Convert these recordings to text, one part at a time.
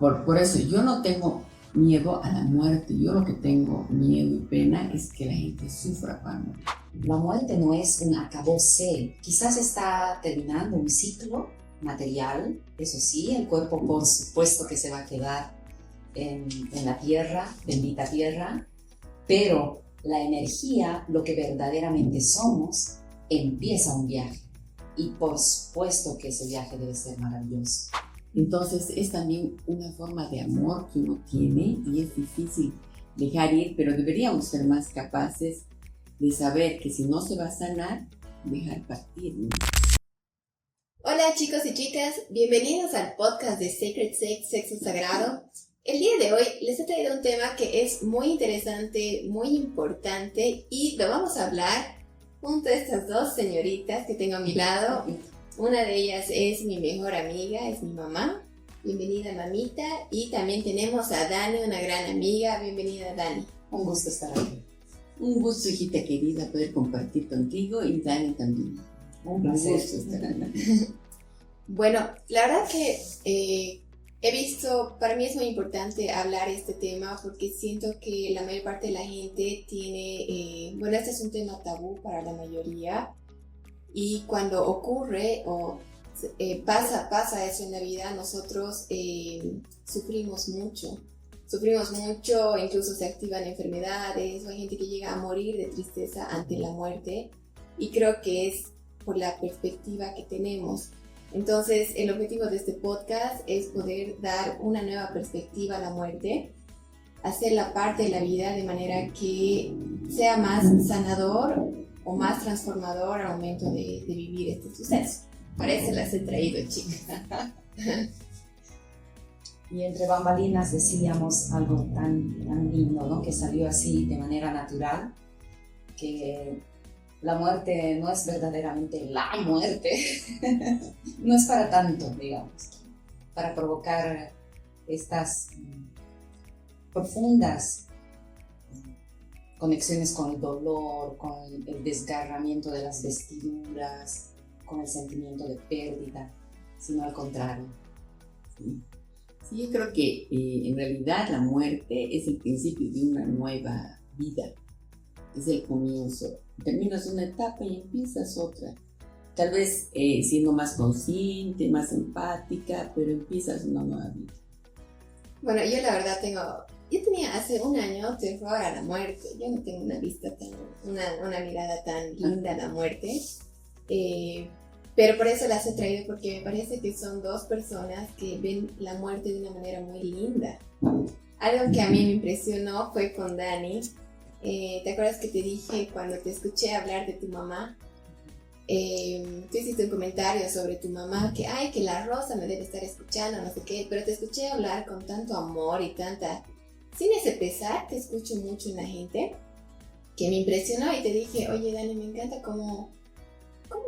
Por eso yo no tengo miedo a la muerte. Yo lo que tengo miedo y pena es que la gente sufra para morir. La muerte no es un acabose. Quizás está terminando un ciclo material. Eso sí, el cuerpo por supuesto que se va a quedar en la tierra, bendita tierra. Pero la energía, lo que verdaderamente somos, empieza un viaje. Y por supuesto que ese viaje debe ser maravilloso. Entonces es también una forma de amor que uno tiene y es difícil dejar ir, pero deberíamos ser más capaces de saber que si no se va a sanar, dejar partir, ¿no? Hola chicos y chicas, bienvenidos al podcast de Sacred Sex, Sexo Sagrado. El día de hoy les he traído un tema que es muy interesante, muy importante y lo vamos a hablar junto a estas dos señoritas que tengo a mi lado. Una de ellas es mi mejor amiga, es mi mamá. Bienvenida, mamita. Y también tenemos a Dani, una gran amiga. Bienvenida, Dani. Un gusto estar aquí. Un gusto, hijita querida, poder compartir contigo y Dani también. Un placer. gusto estar aquí. Bueno, la verdad que he visto, para mí es muy importante hablar este tema porque siento que la mayor parte de la gente tiene, bueno, este es un tema tabú para la mayoría. Y cuando ocurre o pasa eso en la vida, nosotros sufrimos mucho, incluso se activan enfermedades, o hay gente que llega a morir de tristeza ante la muerte, y creo que es por la perspectiva que tenemos. Entonces, el objetivo de este podcast es poder dar una nueva perspectiva a la muerte, hacerla parte de la vida de manera que sea más sanador o más transformador al momento de vivir este suceso. Para eso las he traído, chicas. Y entre bambalinas decíamos algo tan lindo, ¿no? Que salió así de manera natural, que la muerte no es verdaderamente la muerte, no es para tanto, digamos, para provocar estas profundas conexiones con el dolor, con el desgarramiento de las vestiduras, con el sentimiento de pérdida, sino al contrario. Sí, yo creo que en realidad la muerte es el principio de una nueva vida, es el comienzo. Terminas una etapa y empiezas otra. Tal vez siendo más consciente, más empática, pero empiezas una nueva vida. Bueno, yo la verdad yo tenía hace un año terror a la muerte. Yo no tengo una mirada tan linda a la muerte. Pero por eso las he traído, porque me parece que son dos personas que ven la muerte de una manera muy linda. Algo que a mí me impresionó fue con Dani. ¿Te acuerdas que te dije cuando te escuché hablar de tu mamá? Tú hiciste un comentario sobre tu mamá, que la Rosa me debe estar escuchando, no sé qué, pero te escuché hablar con tanto amor y sin ese pesar, te escucho mucho en la gente, que me impresionó y te dije, oye Dani, me encanta cómo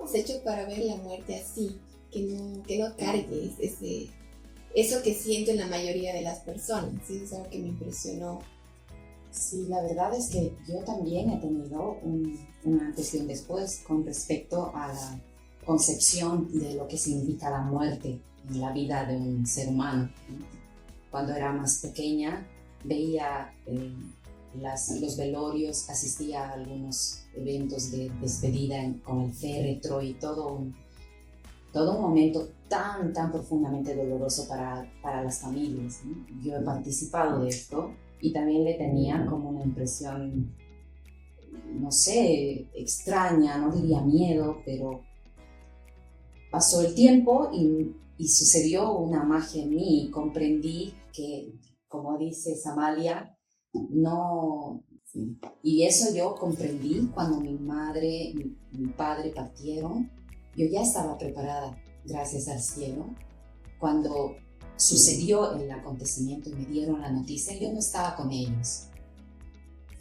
has hecho para ver la muerte así, que no cargues eso que sienten la mayoría de las personas. Sí, eso es algo que me impresionó. Sí, la verdad es que yo también he tenido una antes y un después con respecto a la concepción de lo que significa la muerte en la vida de un ser humano. Cuando era más pequeña veía los velorios, asistía a algunos eventos de despedida con el féretro y todo un momento tan profundamente doloroso para las familias, ¿no? Yo he participado de esto y también le tenía como una impresión, no sé, extraña, no diría miedo, pero pasó el tiempo y sucedió una magia en mí y comprendí que, como dice Samalia, no. Sí. Y eso yo comprendí cuando mi madre y mi padre partieron. Yo ya estaba preparada, gracias al cielo. Cuando sucedió el acontecimiento y me dieron la noticia, yo no estaba con ellos.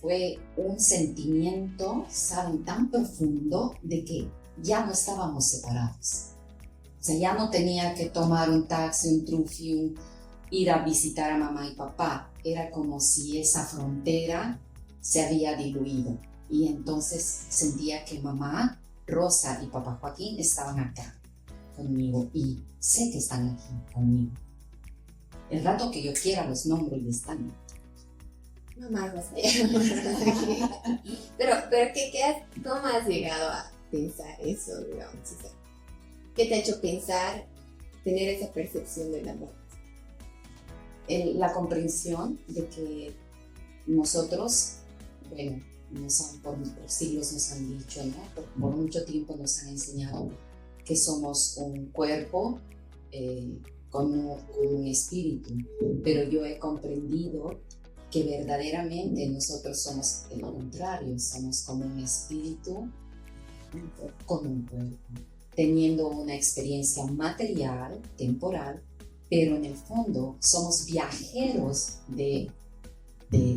Fue un sentimiento, ¿saben?, tan profundo de que ya no estábamos separados. O sea, ya no tenía que tomar un taxi, un trufi, ir a visitar a mamá y papá. Era como si esa frontera se había diluido. Y entonces sentía que mamá, Rosa y papá Joaquín estaban acá conmigo y sé que están aquí conmigo. el rato que yo quiera los nombro y están. Mamá Rosa. pero ¿cómo has llegado a pensar eso, digamos? O sea, ¿qué te ha hecho pensar, tener esa percepción del amor? La comprensión de que nosotros, bueno, por siglos nos han dicho, ¿no? Por mucho tiempo nos han enseñado que somos un cuerpo con un espíritu, pero yo he comprendido que verdaderamente nosotros somos el contrario, somos como un espíritu con un cuerpo, teniendo una experiencia material, temporal, pero en el fondo somos viajeros de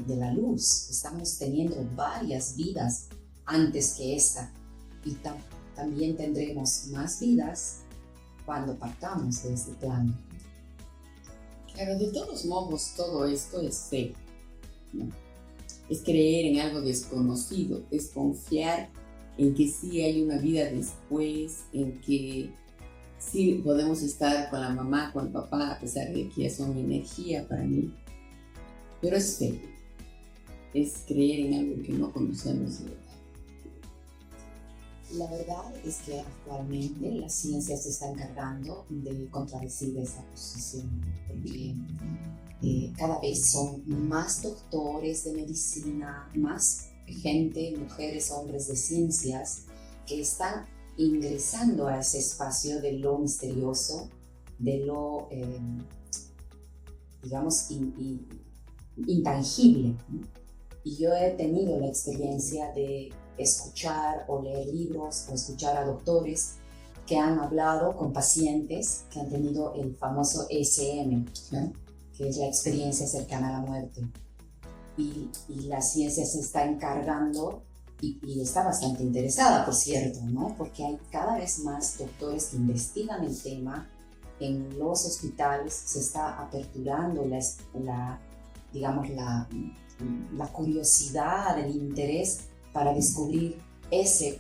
la luz. Estamos teniendo varias vidas antes que esta, y también tendremos más vidas cuando partamos de este plano. Claro, de todos modos, todo esto es fe, ¿no? Es creer en algo desconocido, es confiar en que sí hay una vida después, en que sí podemos estar con la mamá, con el papá, a pesar de que ya son energía para mí. Pero es fe, es creer en algo que no conocemos de verdad. La verdad es que actualmente la ciencia se está encargando de contradecir esa posición, porque cada vez son más doctores de medicina, más gente, mujeres, hombres de ciencias, que están ingresando a ese espacio de lo misterioso, de lo, digamos, intangible, ¿no? Y yo he tenido la experiencia de escuchar o leer libros o escuchar a doctores que han hablado con pacientes que han tenido el famoso ESM, ¿no? Que es la experiencia cercana a la muerte. Y la ciencia se está encargando y está bastante interesada, por cierto, ¿no? Porque hay cada vez más doctores que investigan el tema. En los hospitales se está aperturando la curiosidad, el interés para descubrir esa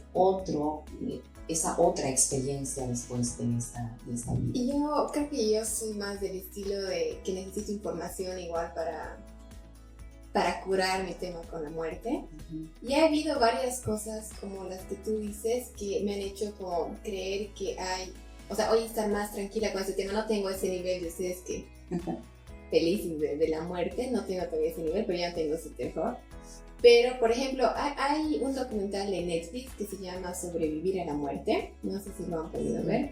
otra experiencia después de esta vida. Y yo creo que yo soy más del estilo de que necesito información igual para curar mi tema con la muerte. Uh-huh. Y ha habido varias cosas como las que tú dices que me han hecho como creer que hoy estar más tranquila con ese tema. No tengo ese nivel de ustedes que felices de la muerte, no tengo todavía ese nivel, pero ya tengo ese terror. Pero, por ejemplo, hay un documental de Netflix que se llama Sobrevivir a la muerte, no sé si lo han podido ver,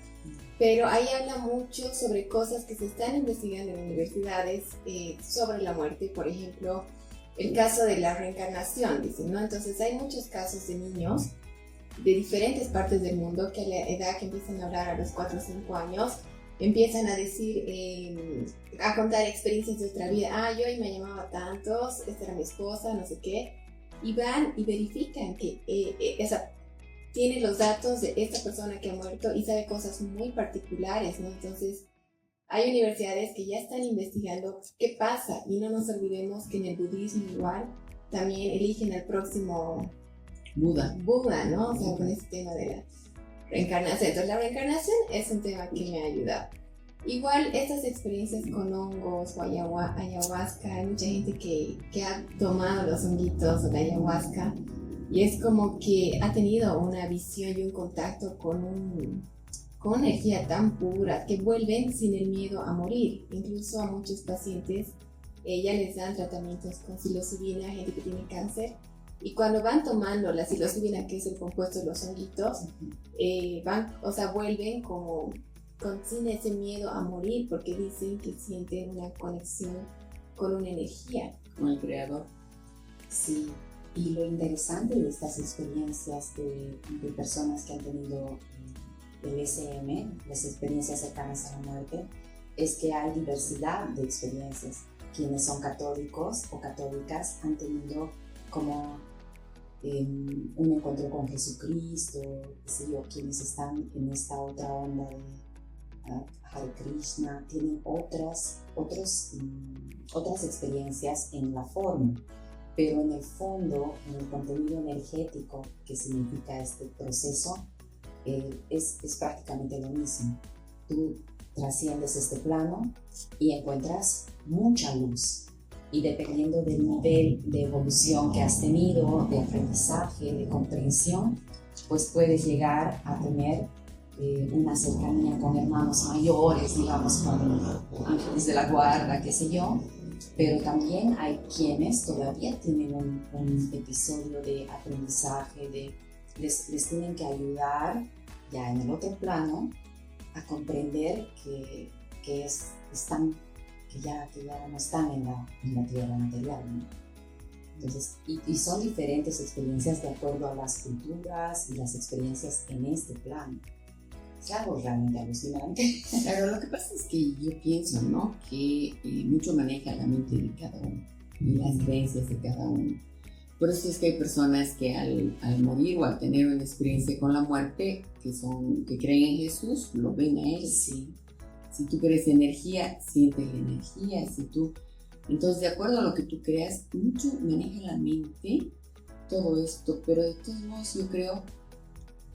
pero ahí habla mucho sobre cosas que se están investigando en universidades sobre la muerte. Por ejemplo, el caso de la reencarnación, dicen, ¿no? Entonces hay muchos casos de niños de diferentes partes del mundo que a la edad que empiezan a hablar a los 4 o 5 años, empiezan a decir, a contar experiencias de otra vida. Yo hoy me llamaba tantos, esta era mi esposa, no sé qué. Y van y verifican que tiene los datos de esta persona que ha muerto y sabe cosas muy particulares, ¿no? Entonces, hay universidades que ya están investigando qué pasa. Y no nos olvidemos que en el budismo igual también eligen al próximo Buda, ¿no? O sea, con ese tema de la reencarnación. Entonces, la reencarnación es un tema que me ha ayudado. Igual, estas experiencias con hongos o ayahuasca, hay mucha gente que ha tomado los honguitos o la ayahuasca y es como que ha tenido una visión y un contacto con energía tan pura que vuelven sin el miedo a morir. Incluso a muchos pacientes ya les dan tratamientos con psilocibina, gente que tiene cáncer. Y cuando van tomando la psilocibina, que es el compuesto de los honguitos, vuelven como sin ese miedo a morir, porque dicen que sienten una conexión con una energía. Con el creador. Sí, y lo interesante de estas experiencias de personas que han tenido el SM, las experiencias cercanas a la muerte, es que hay diversidad de experiencias. Quienes son católicos o católicas han tenido como un encuentro con Jesucristo, quienes están en esta otra onda de Hare Krishna, tienen otras experiencias en la forma, pero en el fondo, en el contenido energético que significa este proceso, es prácticamente lo mismo. Tú trasciendes este plano y encuentras mucha luz. Y dependiendo del nivel de evolución que has tenido, de aprendizaje, de comprensión, pues puedes llegar a tener una cercanía con hermanos mayores, digamos, con ángeles de la guarda, qué sé yo. Pero también hay quienes todavía tienen un episodio de aprendizaje, les tienen que ayudar ya en el otro plano a comprender que ya no están en la tierra material, ¿no? Entonces, y son diferentes experiencias de acuerdo a las culturas y las experiencias en este plano. Es algo realmente alucinante. Claro, lo que pasa es que yo pienso, ¿no? Que mucho maneja la mente de cada uno y las creencias de cada uno. Por eso es que hay personas que al morir o al tener una experiencia con la muerte, que creen en Jesús, lo ven a Él. Sí. Si tú crees en energía, sientes la energía. Entonces, de acuerdo a lo que tú creas, mucho maneja la mente todo esto. Pero de todos modos, yo creo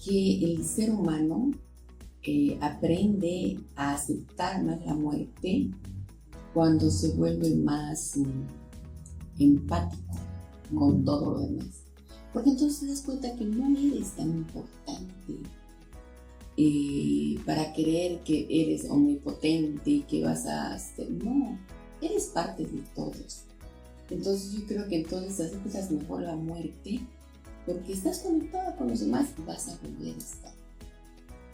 que el ser humano aprende a aceptar más la muerte cuando se vuelve más empático con todo lo demás. Porque entonces te das cuenta que no eres tan importante para creer que eres omnipotente y que vas a hacer. No, eres parte de todos. Entonces yo creo que entonces aceptas mejor la muerte porque estás conectada con los demás y vas a volver a estar.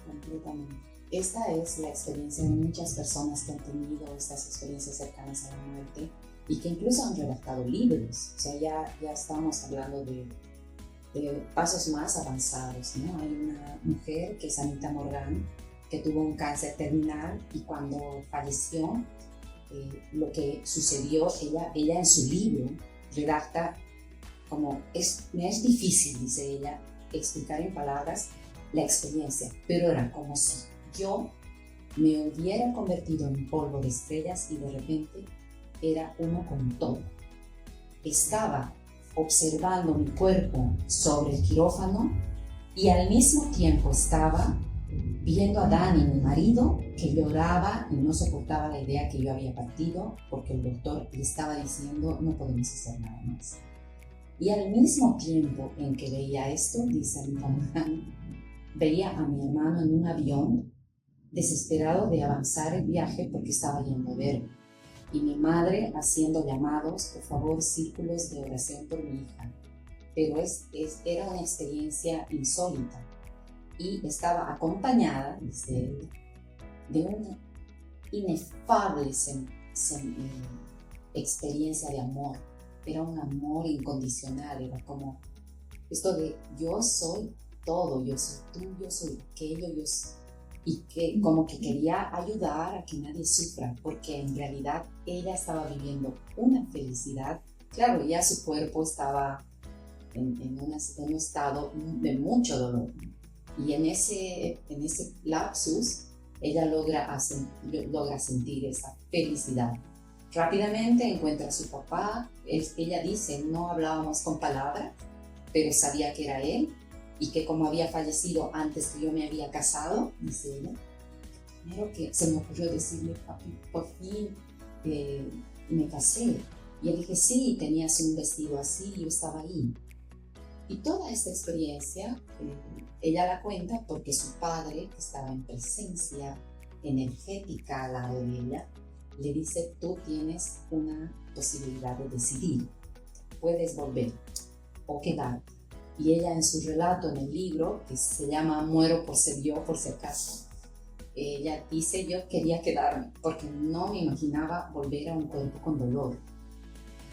Completamente. Esta es la experiencia de muchas personas que han tenido estas experiencias cercanas a la muerte y que incluso han redactado libros. O sea, ya estamos hablando de pasos más avanzados, ¿no? Hay una mujer que es Anita Morgan, que tuvo un cáncer terminal y cuando falleció, lo que sucedió, ella en su libro redacta como, me es difícil, dice ella, explicar en palabras la experiencia, pero era como si yo me hubiera convertido en polvo de estrellas y de repente era uno con todo. Estaba observando mi cuerpo sobre el quirófano y al mismo tiempo estaba viendo a Dani, mi marido, que lloraba y no soportaba la idea que yo había partido porque el doctor le estaba diciendo no podemos hacer nada más. Y al mismo tiempo en que veía esto, dice Anita Morgan, veía a mi hermano en un avión, desesperado de avanzar el viaje porque estaba yendo a verme. Y mi madre haciendo llamados, por favor, círculos de oración por mi hija. Pero era una experiencia insólita. Y estaba acompañada, dice él, de una inefable experiencia de amor. Era un amor incondicional, era como esto de yo soy todo, yo soy tú, yo soy aquello, y que como que quería ayudar a que nadie sufra, porque en realidad ella estaba viviendo una felicidad. Claro, ya su cuerpo estaba en un estado de mucho dolor, y en ese lapsus ella logra sentir esa felicidad. Rápidamente encuentra a su papá, ella dice, no hablábamos con palabras, pero sabía que era él, y que como había fallecido antes que yo me había casado, dice ella, primero que se me ocurrió decirle, papi, por fin me casé. Y él dije, sí, tenías un vestido así, yo estaba ahí. Y toda esta experiencia, ella la cuenta porque su padre, que estaba en presencia energética al lado de ella, le dice, tú tienes una posibilidad de decidir, puedes volver o quedarte. Y ella en su relato en el libro, que se llama Muero por ser yo, por si acaso, ella dice, yo quería quedarme porque no me imaginaba volver a un cuerpo con dolor,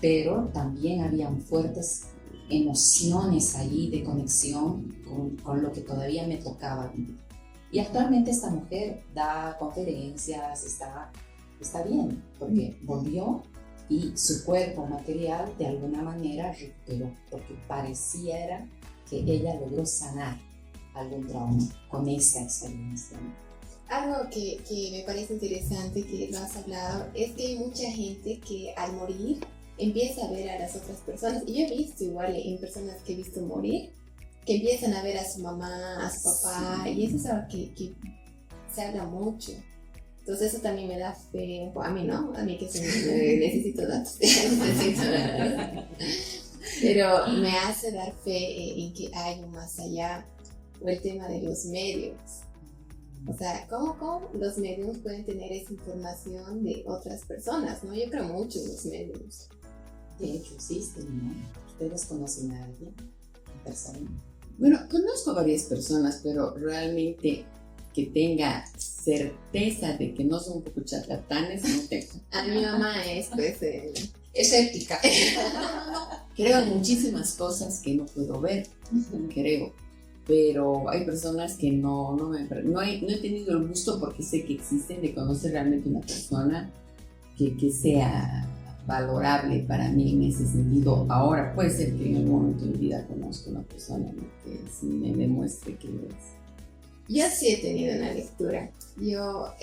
pero también habían fuertes emociones ahí de conexión con lo que todavía me tocaba vivir. Y actualmente esta mujer da conferencias, está bien, porque volvió y su cuerpo material de alguna manera recuperó, porque pareciera que ella logró sanar algún trauma con esta experiencia. Algo que me parece interesante que lo has hablado es que hay mucha gente que al morir empieza a ver a las otras personas, y yo he visto igual en personas que he visto morir, que empiezan a ver a su mamá, a su papá, sí. Y eso es algo que se habla mucho. Entonces eso también me da fe, a mí no, a mí que necesito datos, necesito datos. Pero me hace dar fe en que hay un más allá, o el tema de los medios. O sea, ¿cómo los medios pueden tener esa información de otras personas? ¿No? Yo creo mucho en los medios. De hecho, existen, ¿no? ¿Ustedes conocen a alguien en persona? Bueno, conozco varias personas, pero realmente que tenga certeza de que no son un poco charlatanes, no tengo. A mi mamá es, pues, Escéptica. Creo en muchísimas cosas que no puedo ver, creo. Pero hay personas que no he tenido el gusto, porque sé que existen, de conocer realmente una persona que sea valorable para mí en ese sentido. Ahora puede ser que en algún momento de mi vida conozca una persona, ¿no?, que sí me demuestre que lo es. Yo sí he tenido una lectura. Yo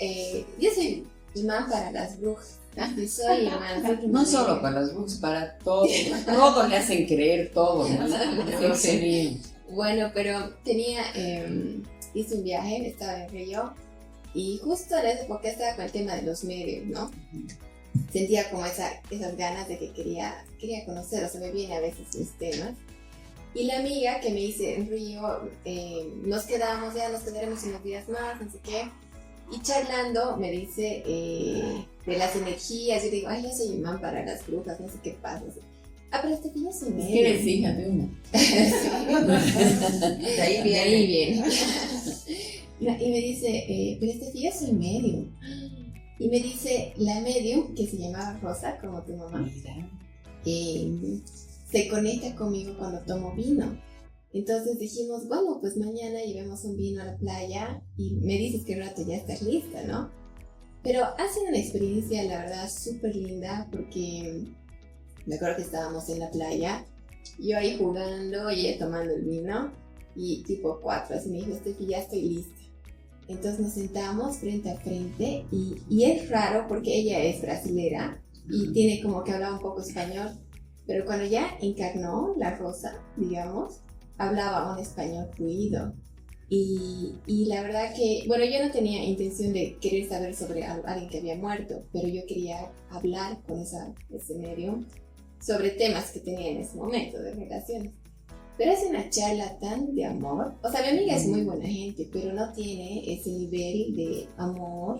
soy imán para las brujas. Yo soy imán. No solo para las brujas, para todo. Todo le hacen creer, todo, ¿no? Bueno, pero hice un viaje, estaba en Río, y justo en esa época estaba con el tema de los medios, ¿no? Sentía como esas ganas de que quería conocer, o sea, me viene a veces los temas. Y la amiga que me dice en Río, nos quedaremos unos días más, no sé qué. Y charlando me dice de las energías. Yo digo, ay, yo soy imán para las brujas, no sé qué pasa. Pero que yo soy medio. ¿Eres hija de una? Sí. De ahí viene. Y me dice, pero yo soy medio. Y me dice, la medium, que se llamaba Rosa, como tu mamá, se conecta conmigo cuando tomo vino. Entonces dijimos, bueno, pues mañana llevemos un vino a la playa y me dices que rato ya estás lista, ¿no? Pero ha sido una experiencia, la verdad, súper linda, porque me acuerdo que estábamos en la playa, yo ahí jugando y ella tomando el vino, y tipo 4, así me dijo, Steffi, ya estoy lista. Entonces nos sentamos frente a frente y es raro porque ella es brasilera y tiene como que hablar un poco español, pero cuando ya encarnó la Rosa, digamos, hablaba un español fluido. Y la verdad que, bueno, yo no tenía intención de querer saber sobre alguien que había muerto, pero yo quería hablar con ese medium sobre temas que tenía en ese momento de relaciones. Pero es una charla tan de amor. O sea, mi amiga es muy buena gente, pero no tiene ese nivel de amor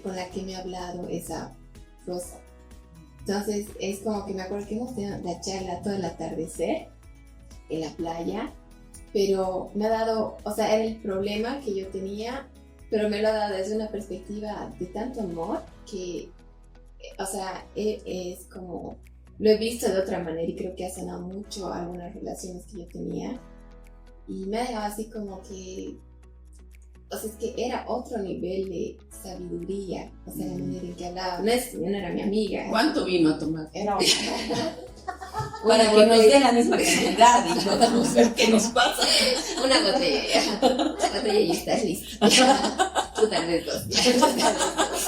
con la que me ha hablado esa Rosa. Entonces, es como que me acuerdo que hemos tenido la charla todo el atardecer en la playa, pero me ha dado, o sea, era el problema que yo tenía, pero me lo ha dado desde una perspectiva de tanto amor que, o sea, es como, lo he visto de otra manera y creo que ha sanado mucho algunas relaciones que yo tenía y me ha dejado así como que, o sea, es que era otro nivel de sabiduría, o sea, la manera en que hablaba, no era mi amiga. ¿Cuánto vino a tomar? Era para que nos dé la misma cantidad y podamos ver qué nos pasa. Una botella y estás lista. Tú tal vez 2.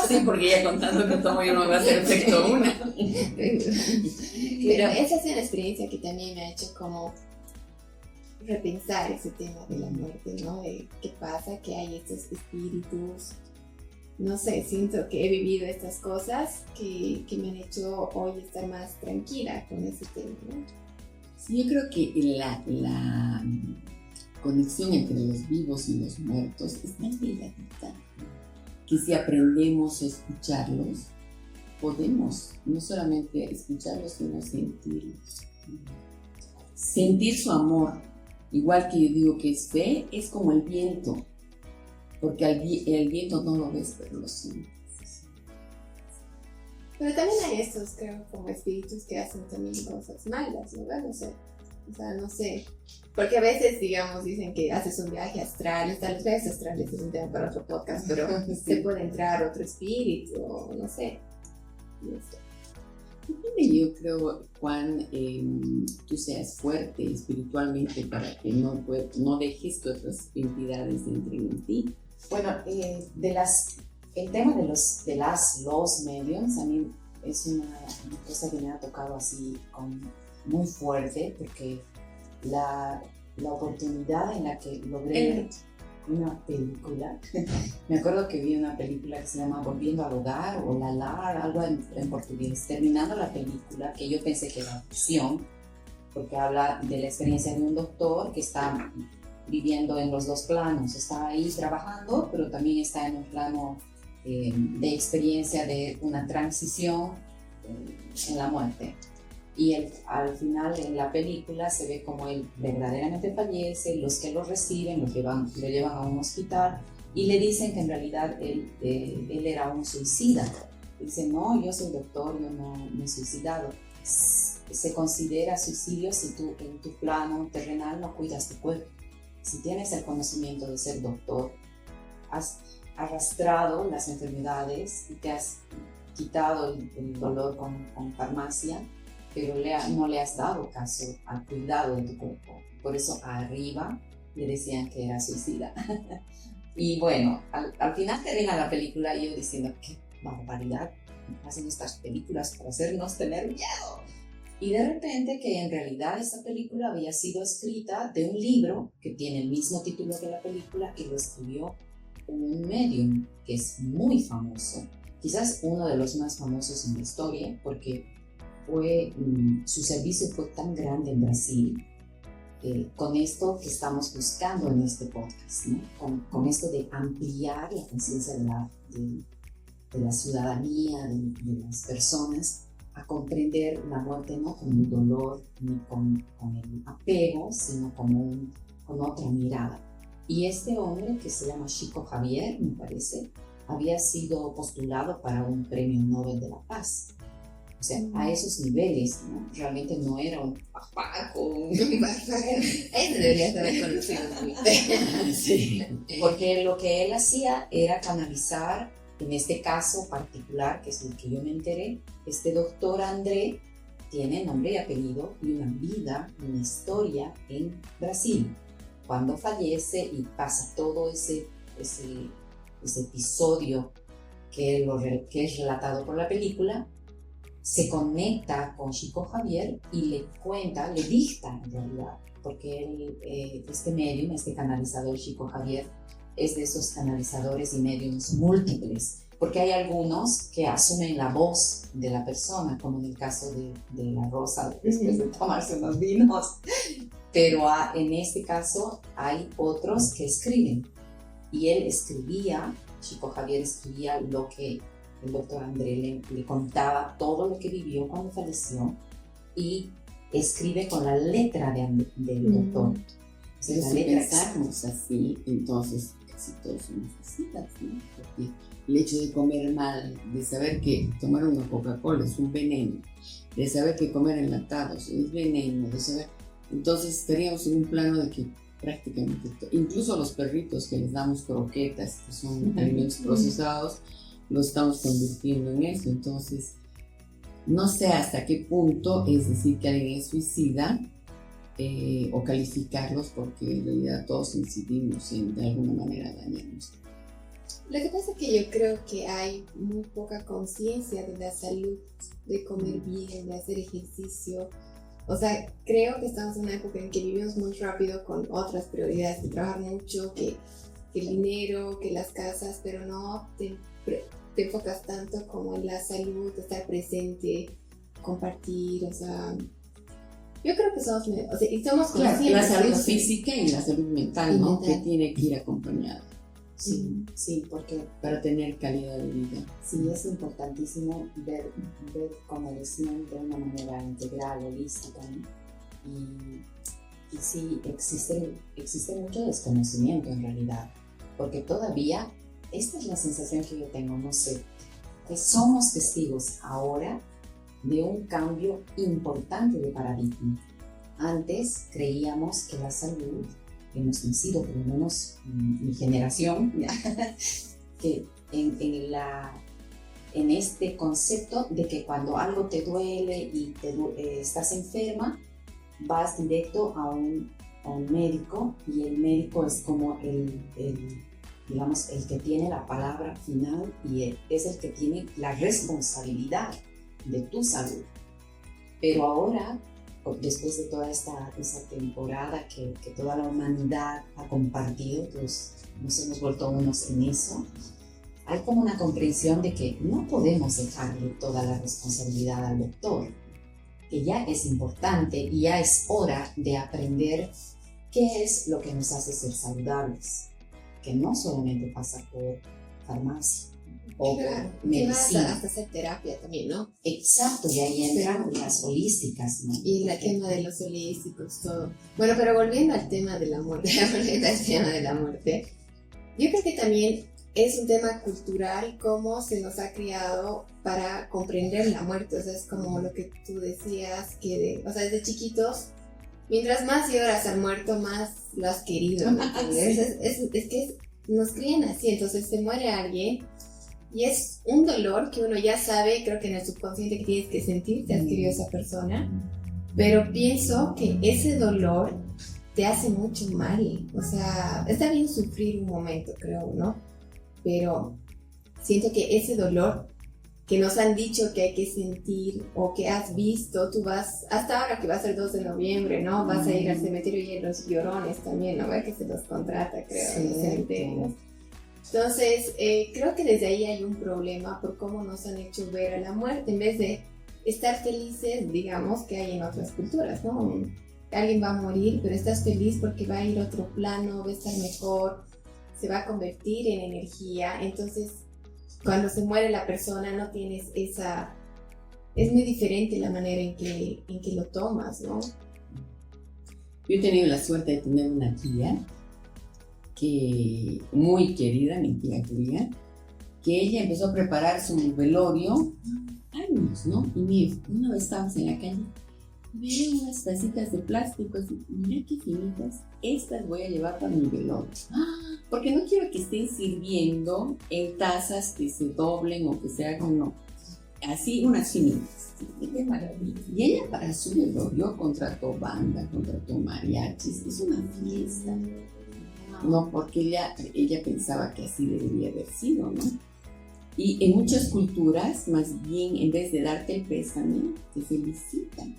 Sí, porque ya contando que tomo yo no va a hacer efecto una. Pero esa es una experiencia que también me ha hecho como repensar ese tema de la muerte, ¿no? De qué pasa, que hay estos espíritus. No sé, siento que he vivido estas cosas que me han hecho hoy estar más tranquila con ese tema, ¿no? Sí, yo creo que la conexión entre los vivos y los muertos es tan delgadita que si aprendemos a escucharlos, podemos no solamente escucharlos, sino sentirlos. Sentir su amor, igual que yo digo que es fe, es como el viento. Porque el viento no lo ves, pero lo sientes. Pero también hay estos, creo, como espíritus que hacen también cosas malas, ¿no? No sé. O sea, no sé. Porque a veces, digamos, dicen que haces un viaje astral. Los viajes astrales es un tema para otro podcast, pero se puede entrar otro espíritu, o no sé. No sé. Depende, yo creo, Juan, tú seas fuerte espiritualmente para que no dejes que otras entidades entren en ti. Bueno, el tema de los mediums a mí es una cosa que me ha tocado así muy fuerte, porque la oportunidad en la que logré una película. Me acuerdo que vi una película que se llama Volviendo al Hogar o La Lar, algo en portugués. Terminando la película, que yo pensé que era ficción, porque habla de la experiencia de un doctor que está viviendo en los dos planos. Está ahí trabajando, pero también está en un plano de experiencia de una transición en la muerte. Y al final en la película se ve como él verdaderamente fallece, los que lo reciben lo llevan a un hospital y le dicen que en realidad él era un suicida. Dice, no, yo soy doctor, yo no me he suicidado. Se considera suicidio si tú en tu plano terrenal no cuidas tu cuerpo. Si tienes el conocimiento de ser doctor, has arrastrado las enfermedades y te has quitado el dolor con farmacia, pero no le has dado caso al cuidado de tu cuerpo. Por eso arriba le decían que era suicida. Y bueno, al final termina la película y yo diciendo, qué barbaridad, hacen estas películas para hacernos tener miedo. Y de repente que en realidad esta película había sido escrita de un libro que tiene el mismo título que la película y lo escribió un medium que es muy famoso, quizás uno de los más famosos en la historia, porque su servicio fue tan grande en Brasil, con esto que estamos buscando en este podcast, ¿no? Con esto de ampliar la conciencia de la ciudadanía, de las personas, a comprender la muerte no con el dolor ni con el apego, sino con otra mirada. Y este hombre, que se llama Chico Xavier, me parece, había sido postulado para un premio Nobel de la Paz. O sea, a esos niveles, ¿no? Realmente no era un papá con... Él debería ser reconocido. Sí, porque lo que él hacía era canalizar, en este caso particular, que es el que yo me enteré, este doctor André tiene nombre y apellido y una vida, una historia en Brasil. Cuando fallece y pasa todo ese episodio que es relatado por la película, se conecta con Chico Xavier y le cuenta, le dicta en realidad, porque este medium, este canalizador Chico Xavier, es de esos canalizadores y mediums múltiples, porque hay algunos que asumen la voz de la persona, como en el caso de la Rosa, después de tomarse unos vinos, pero en este caso hay otros que escriben, y él escribía, Chico Xavier escribía lo que el doctor André le contaba, todo lo que vivió cuando falleció, y escribe con la letra del doctor. Pero si pensamos así, entonces casi todos somos suicidas, ¿no? Porque el hecho de comer mal, de saber que tomar una Coca-Cola es un veneno, de saber que comer enlatados es veneno, de saber... Entonces estaríamos en un plano de que prácticamente, incluso los perritos que les damos croquetas, que son alimentos procesados, lo estamos convirtiendo en eso. Entonces, no sé hasta qué punto es decir que alguien es suicida o calificarlos, porque en realidad todos incidimos en de alguna manera dañarnos. Lo que pasa es que yo creo que hay muy poca conciencia de la salud, de comer bien, de hacer ejercicio. O sea, creo que estamos en una época en que vivimos muy rápido con otras prioridades, de trabajar mucho, que el dinero, que las casas, pero no te enfocas tanto como en la salud, estar presente, compartir, o sea, yo creo que somos, o sea, y somos conscientes. La salud física y la salud mental, ¿no? Que tiene que ir acompañada. Sí, sí, porque para tener calidad de vida. Sí, es importantísimo ver como decían, de una manera integral, holística, ¿no? Y sí, existe mucho desconocimiento en realidad, porque todavía, esta es la sensación que yo tengo, no sé, que somos testigos ahora de un cambio importante de paradigma. Antes creíamos que la salud, hemos nacido, por lo menos mi generación, que en este concepto de que cuando algo te duele y estás enferma, vas directo a un médico, y el médico es como digamos, el que tiene la palabra final y es el que tiene la responsabilidad de tu salud. Pero ahora después de toda esa temporada que toda la humanidad ha compartido, pues nos hemos vuelto unos en eso, hay como una comprensión de que no podemos dejarle toda la responsabilidad al doctor, que ya es importante y ya es hora de aprender qué es lo que nos hace ser saludables, que no solamente pasa por farmacia o Claro, por medicina. hasta hacer terapia también, ¿no? Exacto, y ahí entran las holísticas, ¿no? Y el tema de los holísticos, todo. Bueno, pero volviendo al tema de la muerte, yo creo que también es un tema cultural, cómo se nos ha criado para comprender la muerte. O sea, es como lo que tú decías, o sea, desde chiquitos, mientras más lloras al muerto, más lo has querido, ¿me entiendes? Es que nos crían así, entonces se muere alguien y es un dolor que uno ya sabe, creo que en el subconsciente, que tienes que sentir, te has querido a esa persona, pero pienso que ese dolor te hace mucho mal. O sea, está bien sufrir un momento, creo, ¿no? Pero siento que ese dolor que nos han dicho que hay que sentir o que has visto, tú vas, hasta ahora que va a ser 2 de noviembre, ¿no? Vas a ir al cementerio y los llorones también, ¿no? Que se los contrata, creo, en los cementerios. Entonces, creo que desde ahí hay un problema por cómo nos han hecho ver a la muerte, en vez de estar felices, digamos, que hay en otras culturas, ¿no? Alguien va a morir, pero estás feliz porque va a ir a otro plano, va a estar mejor, se va a convertir en energía. Entonces, cuando se muere la persona no tienes esa... Es muy diferente la manera en que lo tomas, ¿no? Yo he tenido la suerte de tener una tía que, muy querida, mi tía Julia, que ella empezó a preparar su velorio años, ¿no? Y una vez estábamos en la calle, veo unas tacitas de plástico, así, mira qué finitas, estas voy a llevar para mi velorio. Porque no quiero que estén sirviendo en tazas que se doblen o que se hagan, no. Así, unas finitas. Qué maravilla. Y ella para su velorio contrató banda, contrató mariachis, es una fiesta. No, porque ella pensaba que así debería haber sido, ¿no? Y en muchas culturas, más bien, en vez de darte el pésame, te felicitan,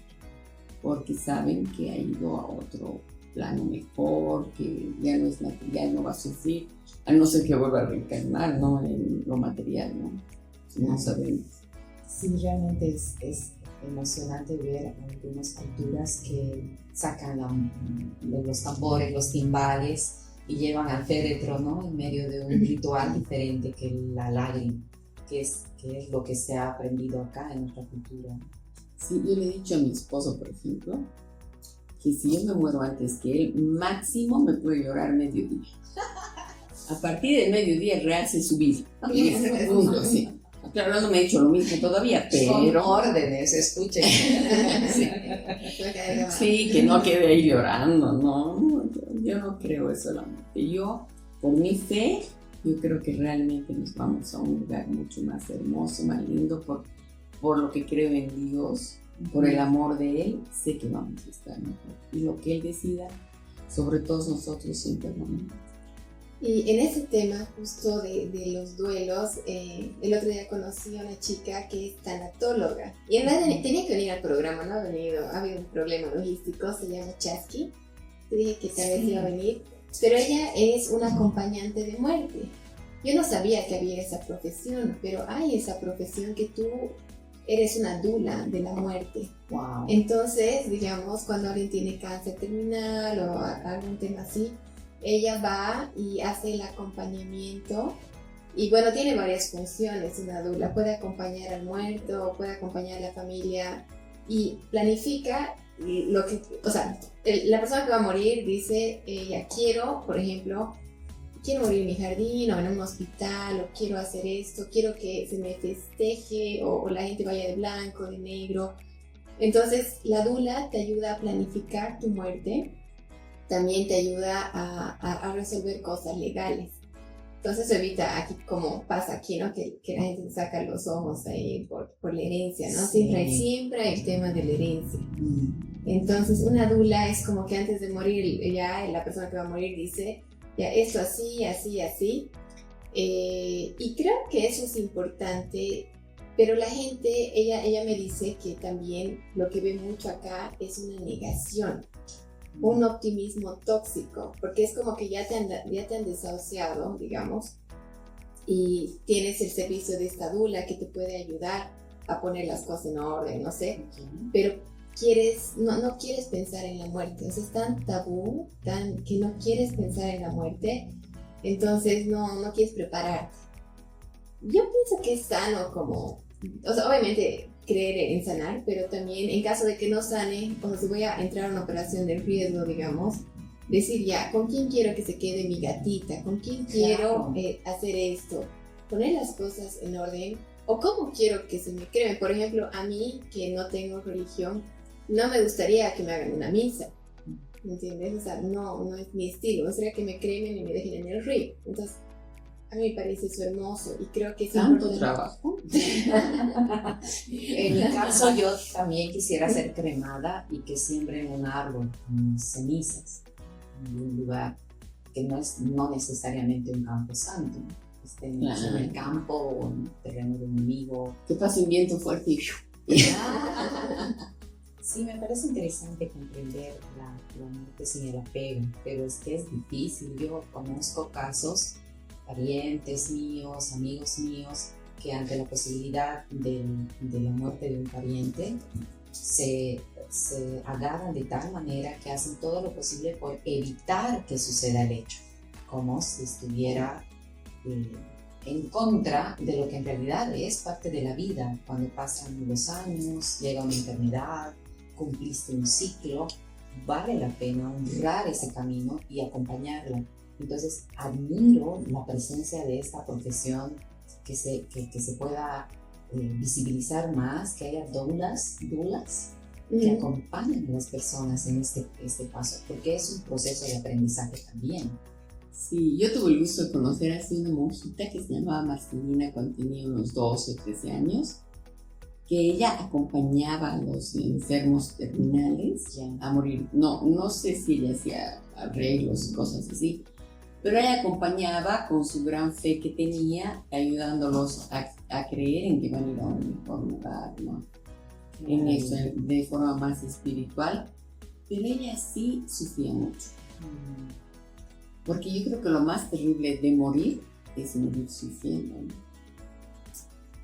porque saben que ha ido a otro plano mejor, que ya no es material, no va a sufrir, a no ser que vuelva a reencarnar, ¿no? En lo material, ¿no? No sabemos. Sí, realmente es emocionante ver algunas culturas que sacan los tambores, los timbales y llevan al féretro, ¿no? En medio de un ritual diferente que la lágrima, que es lo que se ha aprendido acá en nuestra cultura. Sí, yo le he dicho a mi esposo, por ejemplo, que si yo me muero antes que él, máximo me puede llorar mediodía. A partir del mediodía rehace su vida. Punto, sí. Claro, no me he hecho lo mismo todavía, pero... Son órdenes, escuchen. Sí. Sí, que no quede ahí llorando, ¿no? Yo no creo eso, la muerte. Yo, por mi fe, yo creo que realmente nos vamos a un lugar mucho más hermoso, más lindo, por lo que creo en Dios, por el amor de Él, sé que vamos a estar mejor. Y lo que Él decida, sobre todos nosotros, siempre vamos. Y en ese tema justo de los duelos, el otro día conocí a una chica que es tanatóloga. Y en realidad tenía que venir al programa, no ha venido, ha habido un problema logístico, se llama Chasqui. Te dije que tal vez iba a venir, pero ella es una acompañante de muerte. Yo no sabía que había esa profesión, pero hay esa profesión que tú eres una dula de la muerte. Wow. Entonces, digamos, cuando alguien tiene cáncer terminal o algún tema así, ella va y hace el acompañamiento y bueno, tiene varias funciones una dula. Puede acompañar al muerto, puede acompañar a la familia y planifica lo que, o sea, la persona que va a morir dice, ya quiero, por ejemplo, quiero morir en mi jardín o en un hospital, o quiero hacer esto, quiero que se me festeje, o la gente vaya de blanco, de negro. Entonces, la dula te ayuda a planificar tu muerte, también te ayuda a resolver cosas legales. Entonces, evita aquí, como pasa aquí, ¿no? Que la gente saca los ojos ahí por la herencia, ¿no? Sí. Siempre hay el tema de la herencia. Entonces, una dula es como que antes de morir, ya la persona que va a morir dice, ya esto así, así, así. Y creo que eso es importante Pero la gente, ella me dice que también lo que ve mucho acá es una negación, un optimismo tóxico, porque es como que ya te han desahuciado, digamos, y tienes el servicio de esta dula que te puede ayudar a poner las cosas en orden, no sé, pero no quieres pensar en la muerte, o sea, es tan tabú, que no quieres pensar en la muerte, entonces no quieres prepararte. Yo pienso que es sano como, o sea, obviamente creer en sanar, pero también en caso de que no sane, o sea, si voy a entrar a una operación de riesgo, digamos, decir ya, ¿con quién quiero que se quede mi gatita? ¿Con quién quiero hacer esto? Poner las cosas en orden, o cómo quiero que se me cremen. Por ejemplo, a mí, que no tengo religión, no me gustaría que me hagan una misa, ¿me entiendes? O sea, no es mi estilo, me gustaría que me cremen y me dejen en el río. Entonces, a mí me parece eso hermoso y creo que es ¿Tanto importante. trabajo? En mi caso, yo también quisiera ser cremada y que siembren un árbol con cenizas en un lugar que no necesariamente un campo santo, ¿no? En el campo o en el terreno de un amigo. Que pase un viento fuerte y... Sí, me parece interesante comprender la muerte sin el apego, pero es que es difícil. Yo conozco casos, parientes míos, amigos míos, que ante la posibilidad de la muerte de un pariente se agarran de tal manera que hacen todo lo posible por evitar que suceda el hecho, como si estuviera en contra de lo que en realidad es parte de la vida. Cuando pasan los años, llega una enfermedad, cumpliste un ciclo, vale la pena honrar ese camino y acompañarla. Entonces admiro la presencia de esta profesión, que se pueda visibilizar más, que haya doulas que acompañen a las personas en este paso, porque es un proceso de aprendizaje también. Sí, yo tuve el gusto de conocer así una monjita que se llamaba Marcelina cuando tenía unos 12 o 13 años, que ella acompañaba a los enfermos terminales a morir. No sé si ella hacía arreglos y cosas así, pero ella acompañaba con su gran fe que tenía, ayudándolos a creer en que van a ir a un mejor lugar, ¿no? En eso, de forma más espiritual. Pero ella sí sufría mucho. Porque yo creo que lo más terrible de morir es morir sufriendo, ¿no?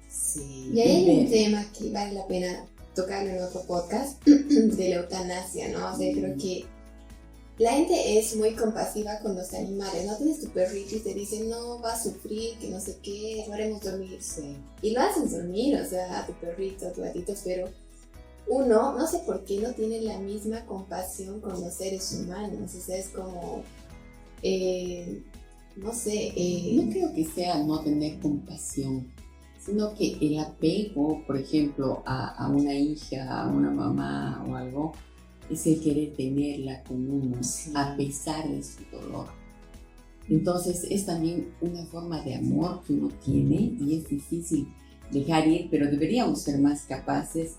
Sí. Y ahí hay un tema que vale la pena tocarlo en otro podcast, de la eutanasia, ¿no? O sea, creo que la gente es muy compasiva con los animales, ¿no? Tienes tu perrito y te dicen, no, va a sufrir, que no sé qué, lo haremos dormir. Sí. Y lo hacen dormir, o sea, a tu perrito, a tu gatito, pero uno, no sé por qué, no tiene la misma compasión con los seres humanos. O sea, es como, no sé. No creo que sea no tener compasión, sino que el apego, por ejemplo, a una hija, a una mamá o algo, es el querer tenerla con uno, a pesar de su dolor. Entonces es también una forma de amor que uno tiene y es difícil dejar ir, pero deberíamos ser más capaces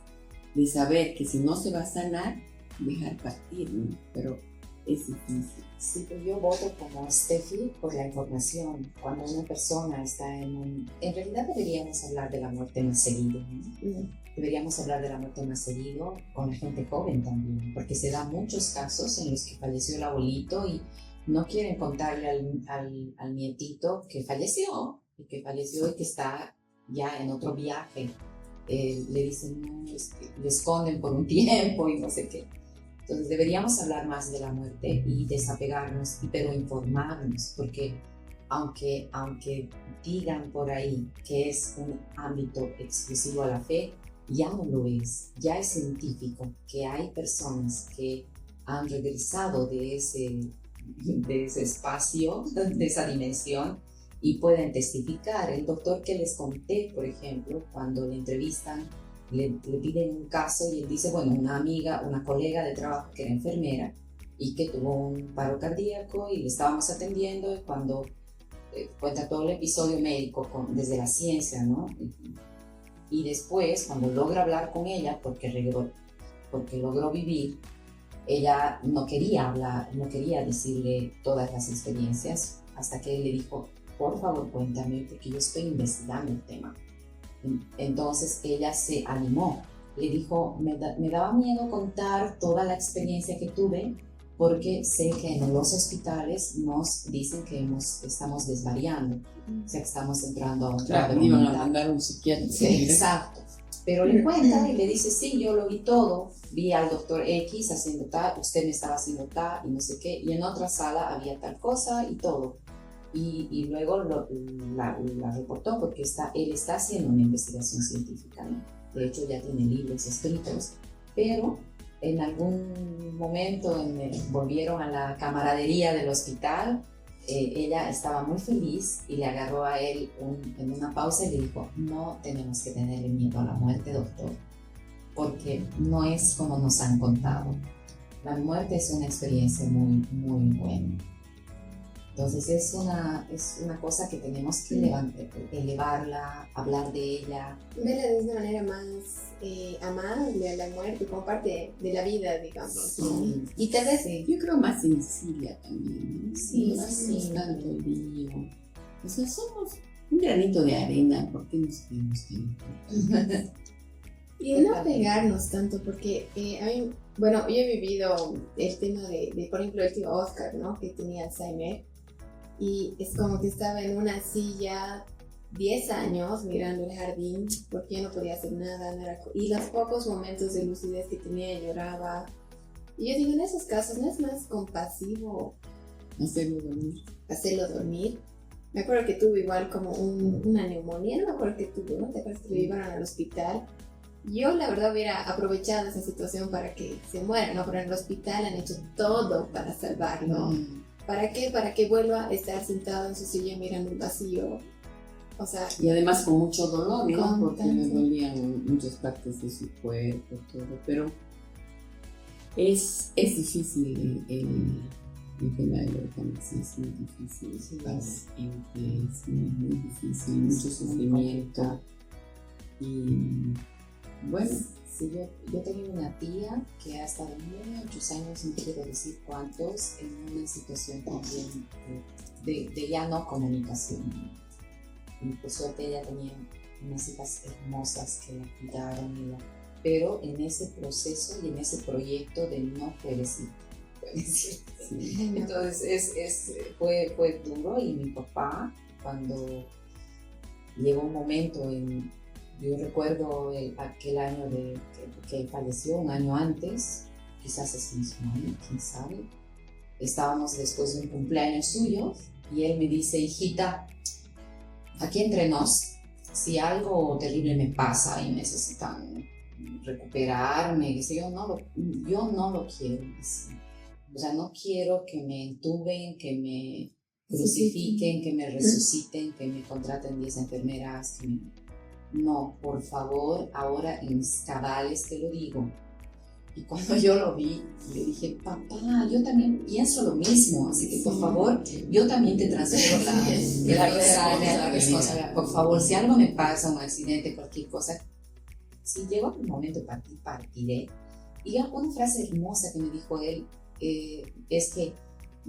de saber que si no se va a sanar, dejar partir, ¿no? Pero es difícil. Sí, pero yo voto como Steffi por la información. Cuando una persona está en realidad deberíamos hablar de la muerte más seguido, ¿no? Deberíamos hablar de la muerte más seguido con la gente joven también, porque se dan muchos casos en los que falleció el abuelito y no quieren contarle al nietito que falleció y que está ya en otro viaje. Le dicen, no, le esconden por un tiempo y no sé qué. Entonces deberíamos hablar más de la muerte y desapegarnos, pero informarnos, porque aunque digan por ahí que es un ámbito exclusivo a la fe, ya no lo es. Ya es científico que hay personas que han regresado de ese espacio, de esa dimensión, y pueden testificar. El doctor que les conté, por ejemplo, cuando le entrevistan, le piden un caso y él dice, bueno, una colega de trabajo que era enfermera y que tuvo un paro cardíaco y le estábamos atendiendo, y cuando cuenta todo el episodio médico desde la ciencia, ¿no? Y después, cuando logra hablar con ella, porque logró vivir, ella no quería hablar, no quería decirle todas las experiencias, hasta que él le dijo, por favor, cuéntame, porque yo estoy investigando el tema. Entonces ella se animó, le dijo, me daba miedo contar toda la experiencia que tuve porque sé que en los hospitales nos dicen que estamos desvariando, o sea, que estamos entrando a un Claro, me iban a mandar a un psiquiatra. Sí, exacto. Pero le cuenta y le dice, sí, yo lo vi todo, vi al doctor X haciendo tal, usted me estaba haciendo tal y no sé qué, y en otra sala había tal cosa y todo. Y luego la reportó porque él está haciendo una investigación científica, ¿no? De hecho ya tiene libros escritos, pero en algún momento volvieron a la camaradería del hospital. Ella estaba muy feliz y le agarró a él en una pausa y le dijo, no tenemos que tenerle miedo a la muerte, doctor, porque no es como nos han contado. La muerte es una experiencia muy, muy buena. Entonces es una cosa que tenemos que elevarla, hablar de ella. Verla de una manera más amable a la muerte, como parte de la vida, digamos. Sí. Y tal vez, Yo creo más sencilla también, ¿no? Sí, No hacemos sí. tanto lío. O sea, somos un granito de arena, ¿por qué nos tenemos que y no pegarnos tanto, porque a mí, bueno, yo he vivido el tema de, por ejemplo, el tío Oscar, ¿no? Que tenía Alzheimer. Y es como que estaba en una silla 10 años mirando el jardín porque yo no podía hacer nada, y los pocos momentos de lucidez que tenía lloraba. Y yo digo, en esos casos no es más compasivo hacerlo dormir? hacerlo dormir. Me acuerdo que tuvo igual como una neumonía, no me acuerdo que tuvo, ¿no? ¿Te acuerdas que lo llevaron al hospital? Yo la verdad hubiera aprovechado esa situación para que se muera, ¿no? Pero en el hospital han hecho todo para salvarlo. ¿Para qué? Para que vuelva a estar sentado en su silla mirando el vacío. O sea... Y además con mucho dolor, ¿no? Porque le tanto. dolían muchas partes de su cuerpo, todo. Pero es difícil el tema de la eutanasia, es muy difícil. Sí, es muy difícil, mucho sufrimiento. Y bueno, sí, yo tenía una tía que ha estado muchos años, no quiero decir cuántos, en una situación también de ya no comunicación. Y por suerte ella tenía unas hijas hermosas que la cuidaron, pero en ese proceso y en ese proyecto de no puedes ir. Sí. Entonces fue duro, y mi papá, cuando llegó un momento yo recuerdo aquel año que él falleció, un año antes, quizás ese mismo año, quién sabe. Estábamos después de un cumpleaños suyo y él me dice, hijita, aquí entre nos, si algo terrible me pasa y necesitan recuperarme, yo no lo quiero decir. O sea, no quiero que me entuben, que me crucifiquen, que me resuciten, que me contraten 10 enfermeras, No, por favor, ahora en mis cabales te lo digo. Y cuando yo lo vi, le dije, papá, yo también pienso lo mismo, así que por favor, yo también te transfiero la responsabilidad. Por favor, si algo me pasa, un accidente, cualquier cosa, si llegó el momento de partir, partiré. Y una frase hermosa que me dijo él es que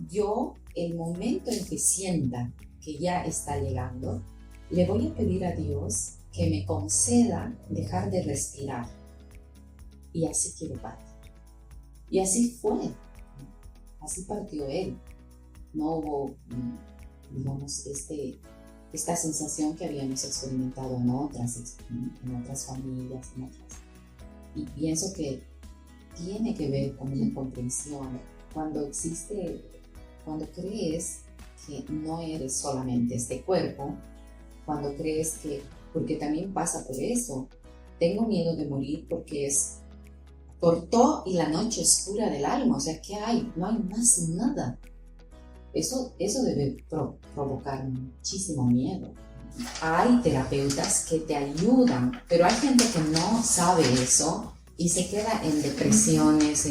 yo, el momento en que sienta que ya está llegando, le voy a pedir a Dios que me conceda dejar de respirar. Y así quiero partir. Y así fue. Así partió él. No hubo, digamos, esta sensación que habíamos experimentado en otras familias, Y pienso que tiene que ver con una comprensión. Cuando crees que no eres solamente este cuerpo, cuando crees que, porque también pasa por eso, tengo miedo de morir porque es cortó y la noche oscura del alma, o sea, ¿qué hay? No hay más nada. Eso debe provocar muchísimo miedo. Hay terapeutas que te ayudan, pero hay gente que no sabe eso y se queda en depresiones,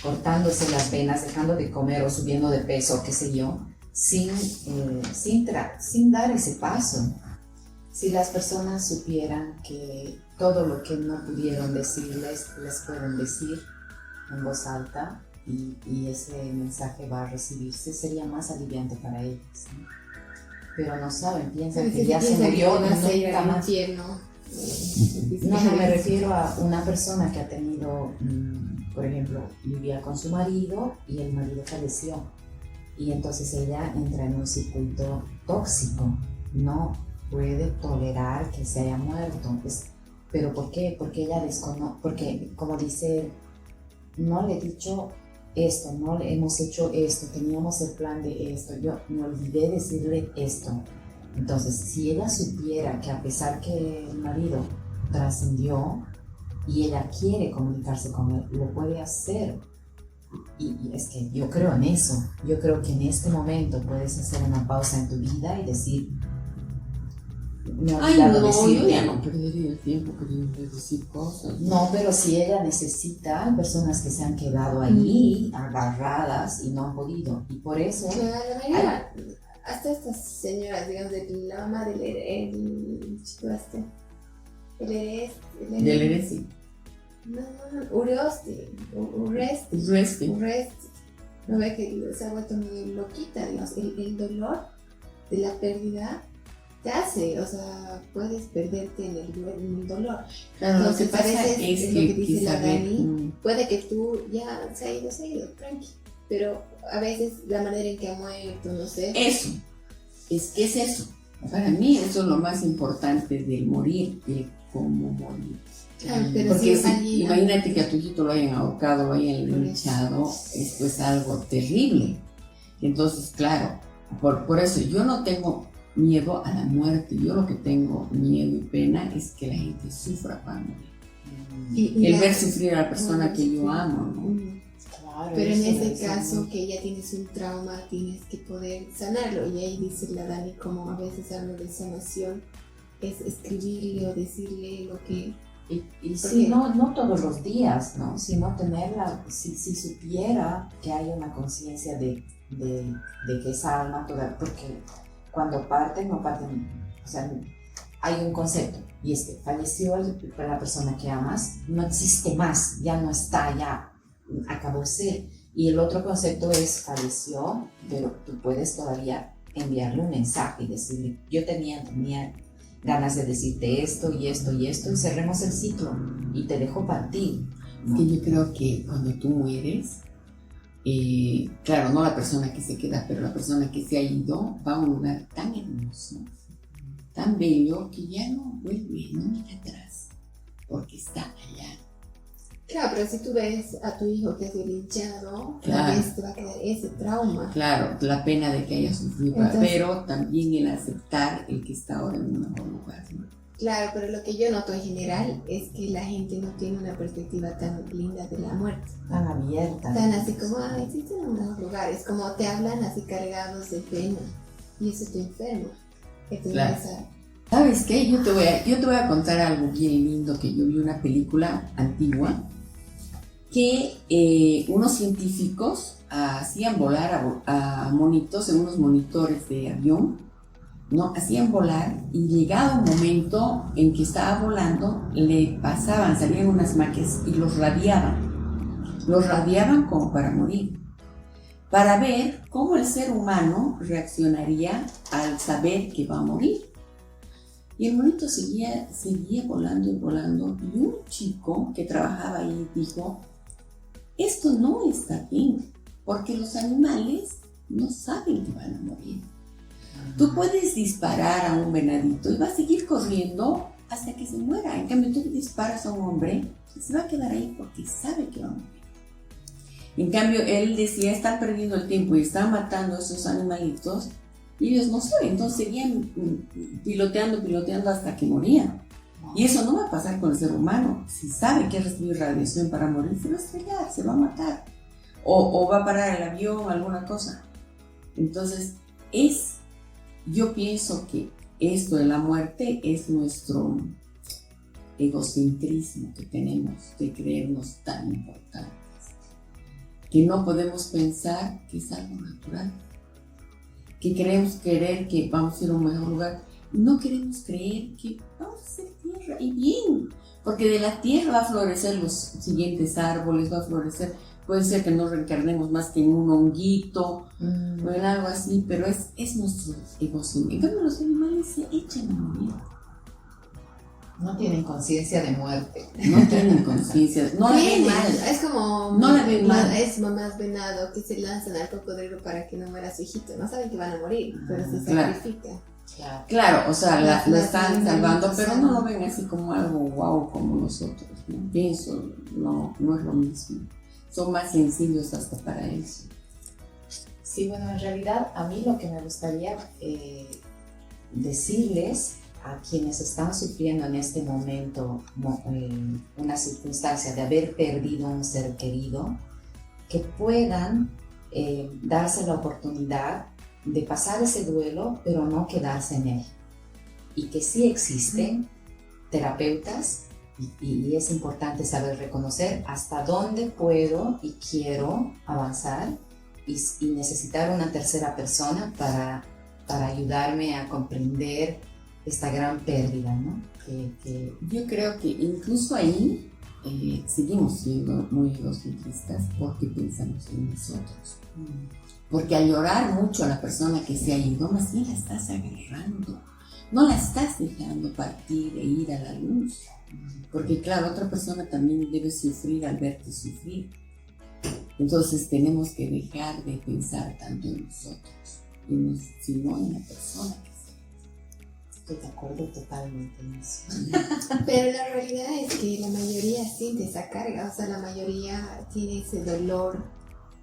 cortándose las venas, dejando de comer o subiendo de peso, qué sé yo, sin dar ese paso. Si las personas supieran que todo lo que no pudieron decirles, les pueden decir en voz alta y ese mensaje va a recibirse, sería más aliviante para ellos, ¿no? pero no saben, piensan Pero que si ya se piensan murió que y vas a ir nunca al más. infierno. No, me refiero a una persona que ha tenido, por ejemplo, vivía con su marido y el marido falleció. Y entonces ella entra en un circuito tóxico, no puede tolerar que se haya muerto. ¿Pero por qué? Porque ella desconoce, porque como dice, no le he dicho esto, no le hemos hecho esto, teníamos el plan de esto, yo me olvidé decirle esto. Entonces, si ella supiera que a pesar que el marido trascendió y ella quiere comunicarse con él, lo puede hacer. Y es que yo creo en eso. Yo creo que en este momento puedes hacer una pausa en tu vida y decir, me he Ay, olvidado no, yo decirte. ya no perdería el tiempo queriendo decir cosas. No, pero si ella necesita, hay personas que se han quedado ahí agarradas y no han podido. Y por eso, La mayoría, hasta estas señoras, digamos, de la mamá del chico Del herencia. No, Uresti. No ve que se ha vuelto medio loquita, digamos, el dolor de la pérdida te hace, o sea, puedes perderte en el dolor. Claro, Entonces, lo que pasa a veces es lo que dice que la saber, Dani, puede que tú ya se ha ido, tranqui, pero a veces la manera en que ha muerto, no sé. eso, ¿qué es eso? Para mí eso es lo más importante del morir, el cómo morir. Claro, pero Porque si alguien- imagínate que a tu hijito lo hayan ahorcado, lo hayan Por eso. linchado, esto es algo terrible. Entonces, claro, por eso yo no tengo miedo a la muerte, yo lo que tengo miedo y pena es que la gente sufra para morir. y El la- ver sufrir a la persona que yo amo, ¿no? claro, Pero en eso ese es caso muy- que ya tienes un trauma, tienes que poder sanarlo. Y ahí dice la Dani, como a veces hablo de sanación, es escribirle o decirle lo que... Y ¿Por sí, qué? no todos los días, ¿no? Sino tenerla, si supiera que hay una conciencia de que esa alma toda, porque cuando parten, no parten, o sea, hay un concepto, y es que falleció la persona que amas, no existe más, ya no está, ya acabó de ser. Y el otro concepto es falleció, pero tú puedes todavía enviarle un mensaje y decirle, yo tenía ganas de decirte esto y esto y esto, y cerremos el ciclo y te dejo partir. Es que yo creo que cuando tú mueres, claro, no la persona que se queda, pero la persona que se ha ido va a un lugar tan hermoso, tan bello, que ya no vuelve, no mira atrás, porque está allá. Claro, pero si tú ves a tu hijo que ha sido linchado, Claro. tal vez te va a quedar ese trauma. Claro, la pena de que haya sufrido, Entonces- pero también el aceptar el que está ahora en un mejor lugar, ¿no? Claro, pero lo que yo noto en general es que la gente no tiene una perspectiva tan linda de la muerte. Tan abierta. Tan así como, existen unos lugares, como te hablan así cargados de pena. Y eso te enferma. Entonces, Claro. ¿Sabes qué? Yo te voy a contar algo bien lindo, que yo vi una película antigua que unos científicos hacían volar a monitos en unos monitores de avión, ¿no? Hacían volar, y llegado un momento en que estaba volando, le pasaban, salían unas máquinas y los radiaban como para morir, para ver cómo el ser humano reaccionaría al saber que va a morir. Y el monito seguía volando y volando, y un chico que trabajaba ahí dijo, esto no está bien, porque los animales no saben que van a morir. Tú puedes disparar a un venadito y va a seguir corriendo hasta que se muera. En cambio, tú disparas a un hombre y se va a quedar ahí porque sabe que va a morir. En cambio, él decía, están perdiendo el tiempo y están matando a esos animalitos, y ellos no saben, entonces seguían piloteando hasta que morían. Y eso no va a pasar con el ser humano. Si sabe que recibir radiación para morir, se va a estrellar, se va a matar. O va a parar el avión, alguna cosa. Entonces, yo pienso que esto de la muerte es nuestro egocentrismo que tenemos de creernos tan importantes, que no podemos pensar que es algo natural, que queremos creer que vamos a ir a un mejor lugar. No queremos creer que vamos a ser tierra, y bien, porque de la tierra va a florecer los siguientes árboles, va a florecer puede ser que no reencarnemos más que en un honguito o en algo así, pero es nuestro emoción. En cambio, los animales se echan a morir. No tienen conciencia de muerte. No tienen conciencia, no la ven mal. Es como No la ven mal. es mamás venado que se lanzan al cocodrilo para que no muera su hijito. No saben que van a morir, pero se Claro. sacrifican. Claro, o sea, lo están salvando, animalitos pero no lo ven así como algo wow como nosotros, ¿no? Pienso, no es lo mismo. Son más sencillos hasta para eso. Sí, bueno, en realidad a mí lo que me gustaría decirles a quienes están sufriendo en este momento una circunstancia de haber perdido un ser querido, que puedan darse la oportunidad de pasar ese duelo, pero no quedarse en él. Y que sí existen terapeutas y es importante saber reconocer hasta dónde puedo y quiero avanzar y necesitar una tercera persona para ayudarme a comprender esta gran pérdida, ¿no? Yo creo que incluso ahí seguimos siendo muy egocentristas porque pensamos en nosotros. Porque al llorar mucho a la persona que se ha ido, más bien la estás agarrando, no la estás dejando partir e ir a la luz. Porque claro, otra persona también debe sufrir al verte sufrir. Entonces tenemos que dejar de pensar tanto en nosotros, sino en la persona que sea. Estoy de acuerdo totalmente en eso. Pero la realidad es que la mayoría siente esa carga, o sea, la mayoría tiene ese dolor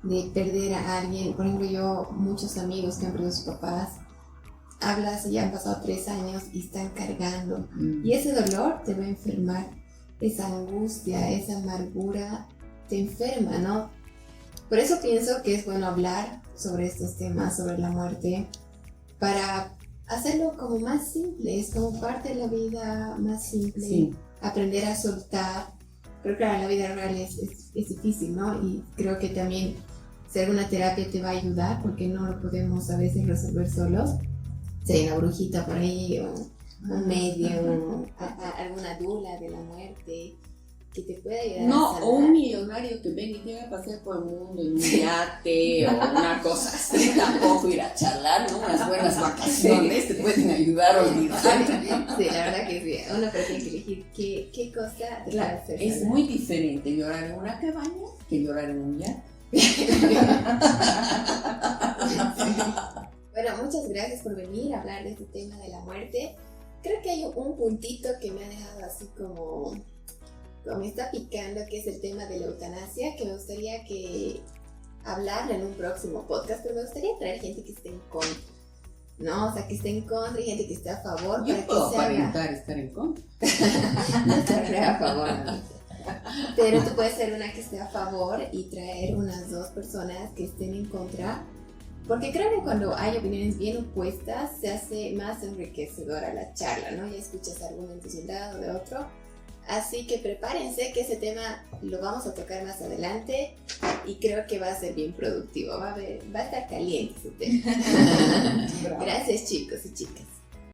de perder a alguien. Por ejemplo, yo, muchos amigos que han perdido a sus papás, hablas y ya han pasado 3 años y están cargando. Y ese dolor te va a enfermar, esa angustia, esa amargura te enferma, ¿no? Por eso pienso que es bueno hablar sobre estos temas, sobre la muerte, para hacerlo como más simple, es como parte de la vida más simple, Sí. Aprender a soltar. Pero claro, la vida real es difícil, ¿no? Y creo que también si alguna terapia te va a ayudar, porque no lo podemos a veces resolver solos. Si hay una brujita por ahí, o un medium, alguna dula de la muerte, que te pueda ayudar No, a sanar. o un millonario que venga y te haga pasear por el mundo en un yate o una cosa así, tampoco ir a charlar, ¿no? Unas buenas vacaciones te pueden ayudar a olvidar. Sí, la verdad que sí. Uno pero tiene que elegir qué cosa te Claro, va a hacer es sanar. muy diferente llorar en una cabaña que llorar en un yate. Bueno, muchas gracias por venir a hablar de este tema de la muerte. Creo que hay un puntito que me ha dejado así como me está picando, que es el tema de la eutanasia, que me gustaría que hablarlo en un próximo podcast, pero me gustaría traer gente que esté en contra, ¿no? O sea, que esté en contra y gente que esté a favor. Yo para puedo que se haga. aparentar estar en contra. No estaré a favor, ¿no? Pero tú puedes ser una que esté a favor y traer unas 2 personas que estén en contra, porque creo que cuando hay opiniones bien opuestas se hace más enriquecedora la charla, ¿no? Ya escuchas argumentos de un lado, de otro. Así que prepárense que ese tema lo vamos a tocar más adelante y creo que va a ser bien productivo, va a estar caliente ese tema. Gracias chicos y chicas.